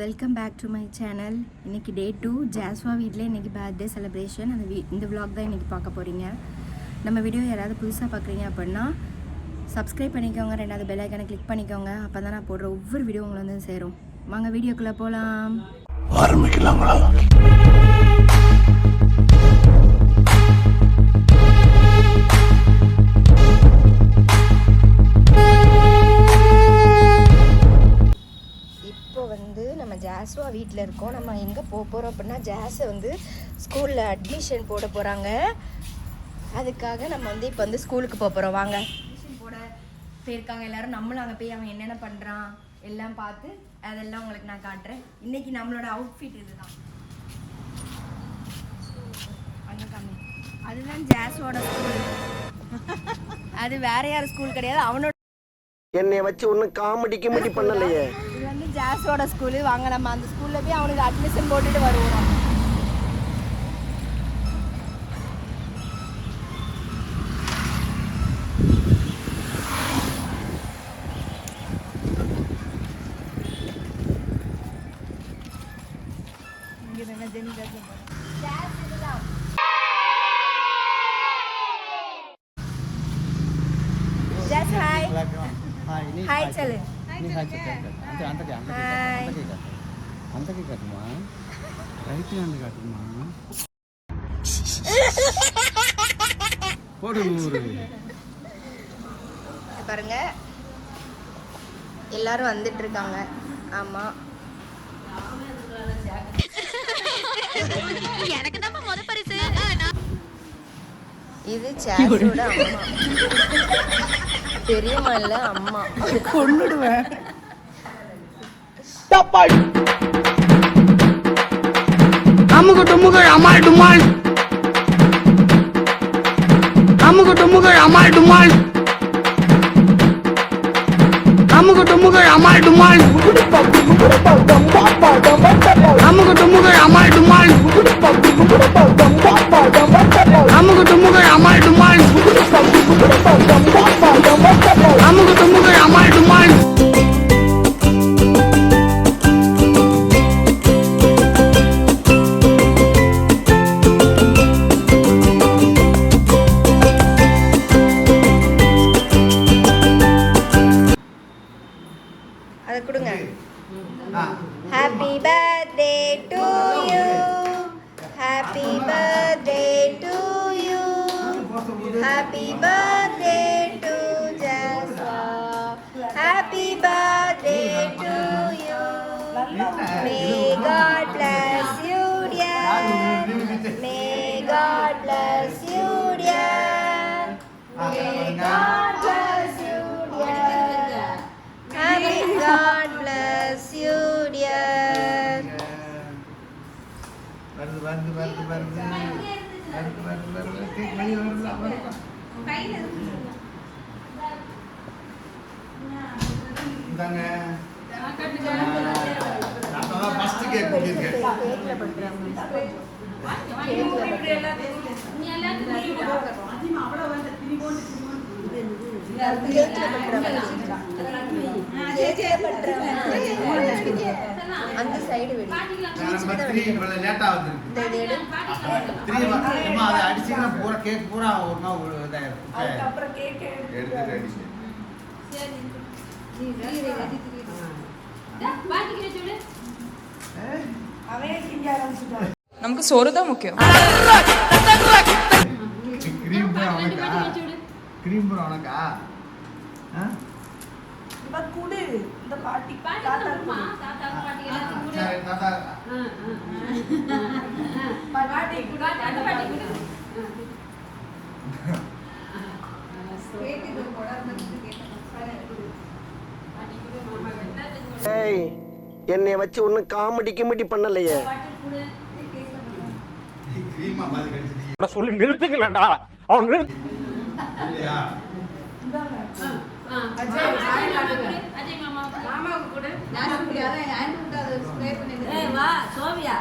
Welcome back to my channel. இன்றைக்கி day 2 ஜாஸ்வா வீட்டில் இன்றைக்கி பர்த்டே செலிப்ரேஷன். இந்த விலாக் தான் இன்றைக்கி பார்க்க போகிறீங்க. நம்ம வீடியோ யாராவது புதுசாக பார்க்குறீங்க அப்படின்னா சப்ஸ்கிரைப் பண்ணிக்கோங்க, ரெண்டாவது பெல் ஐக்கானை கிளிக் பண்ணிக்கோங்க. அப்போ தான் நான் போடுற ஒவ்வொரு வீடியோ உங்களை வந்து சேரும். வாங்க வீடியோக்குள்ளே போகலாம். ஆரம்பிக்கலாங்களா? நம்ம ஜாஸ்வா வீட்டில் இருக்கோம். நம்ம எங்கே போகிறோம் அப்படின்னா ஜாஸை வந்து ஸ்கூலில் அட்மிஷன் போட போகிறாங்க. அதுக்காக நம்ம வந்து இப்போ வந்து ஸ்கூலுக்கு போகிறோம். வாங்க. அட்மிஷன் போட போயிருக்காங்க எல்லோரும். நம்மளும் அங்கே போய் அவன் என்னென்ன பண்ணுறான் எல்லாம் பார்த்து அதெல்லாம் உங்களுக்கு நான் காட்டுறேன். இன்றைக்கி நம்மளோட அவுட்ஃபிட் இதுதான். அங்கே காமி, அதுதான் ஜாஸோட ஸ்கூல். அது வேற யார் ஸ்கூல் கிடையாது, அவனோட. என்னை வச்சு ஒன்றும் காமெடி பண்ணலையே. இது வந்து ஜாஸோட ஸ்கூலு. வாங்க நம்ம அந்த ஸ்கூலில் போய் அவனுக்கு அட்மிஷன் போட்டுட்டு வருவோம். ஜாஸ் ஹாய் ஹாய் சொல்லு. अंतके काटुमा राइट हैंड काटुमा போடு நூறு. பாருங்க எல்லாரும் வந்துட்டு இருக்காங்க. ஆமா, எனக்கு தான் முத பரிசு. இது சாஸோட அம்மா. பெரியம்மா இல்ல, அம்மா. கொன்னுடுவேன். அமுகு டுமுகள் அமால் டுமால், அமுகு டுமுகள் அமால் டுமால், அமுகு டுமுகள் அமால் டுமால், அமுகு டுமுகள் அமால் டுமால், அமுகு டுமுகள் அமால் டுமால், அமுகு டுமுகள் அமால் டுமால். அதை கொடுங்க. Happy birthday to you, happy birthday to you, happy birthday to Joshua, happy birthday to you. May God bless you dear, may God bless you dear, may God bless you dear, happy God bless you dear. வருது வருது வருது வருது வருது வருது வருது cake வெளிய வருது. கையில இந்தாங்க. நான் தான் ஃபர்ஸ்ட் கேக் கொடுத்திருக்கேன். கேக்ல பண்றேன். கேக்ல பண்றேன். நீ எல்லாம் அதிகமா அவ்வளவு வந்து திரி போட்டு கேக்ல பண்றேன். அந்த சைடு வெடி. நம்ம 3 இவ்வளவு லேட்டா வந்திருக்கு. 3 அம்மா அதை அடிச்சீங்கன்னா பூரா கேக் பூரா ஒண்ணா இதாயிரும். அதுக்கு அப்புறம் கேக் எடுத்து ரெடி செய். சரி பாட்டி கிட்ட சொல்லு. அவன் கிண்ட ஆரம்பிச்சிட்டான். நமக்கு சோறு தான் முக்கியம். கிரீம் தான் அவனுக்கா? கிரீம் பூரா அவனுக்கா? பட் குடு இந்த பாட்டி தாத்தா பாட்டி எல்லாம் குடு. சரி தாத்தா பாட்டி குடு அந்த பாட்டி குடு. கேக்குது போடாம கேக்குது. பாட்டி குடு மாமா வெட்டா. ஏய், என்னை வச்சு ஒன்றும் காமெடி பண்ணலையே. கிரீமா மாதிரி கடிச்சிட்டீங்க. சொல்லி நிறுத்துங்களேன்டா. அவன் இல்லையா? அஜய் அஜய் மாமா மாமாவுக்கு கொடு. நான் குடியாத ஹேண்ட் விட்டு அதை ஸ்ப்ரே பண்ணிடு. ஏய் வா சோவியா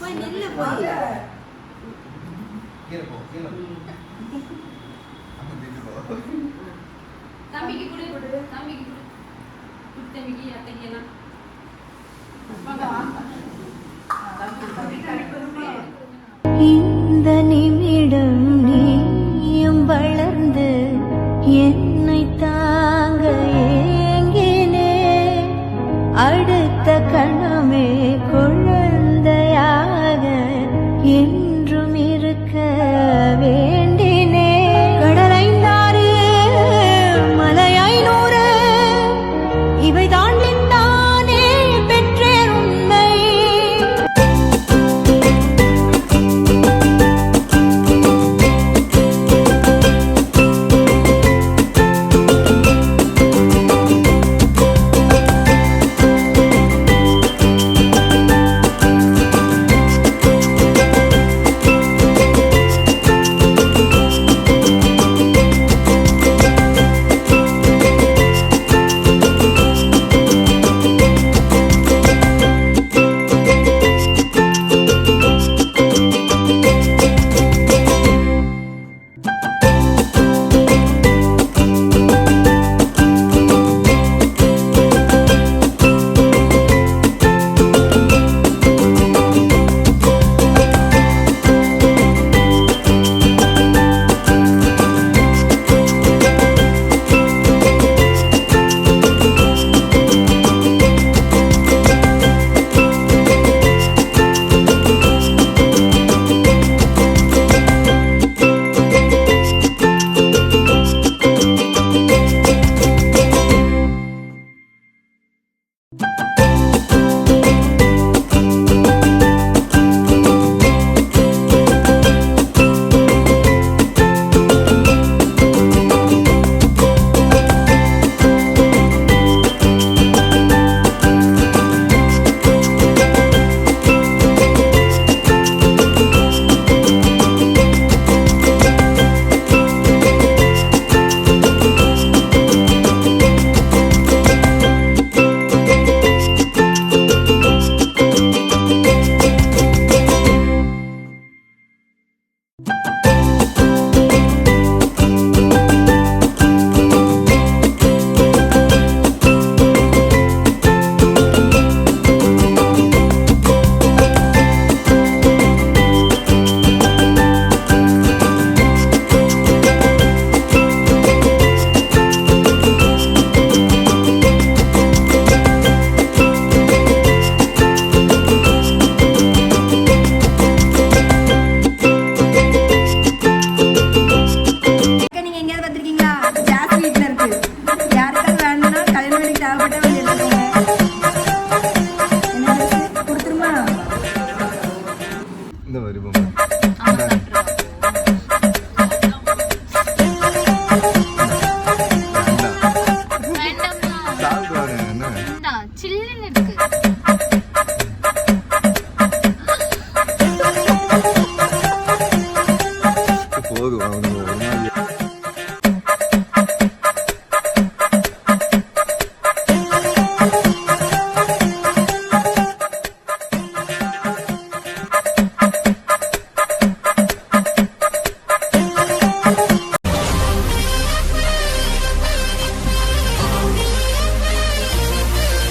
போய் நில்லு போய். கீழ போ கீழ. அம்மா நில்லு போ. தம்பிக்கு கொடு. தம்பிக்கு கொடு. தம்பிக்கு அத்தைக்கு எல்லாம்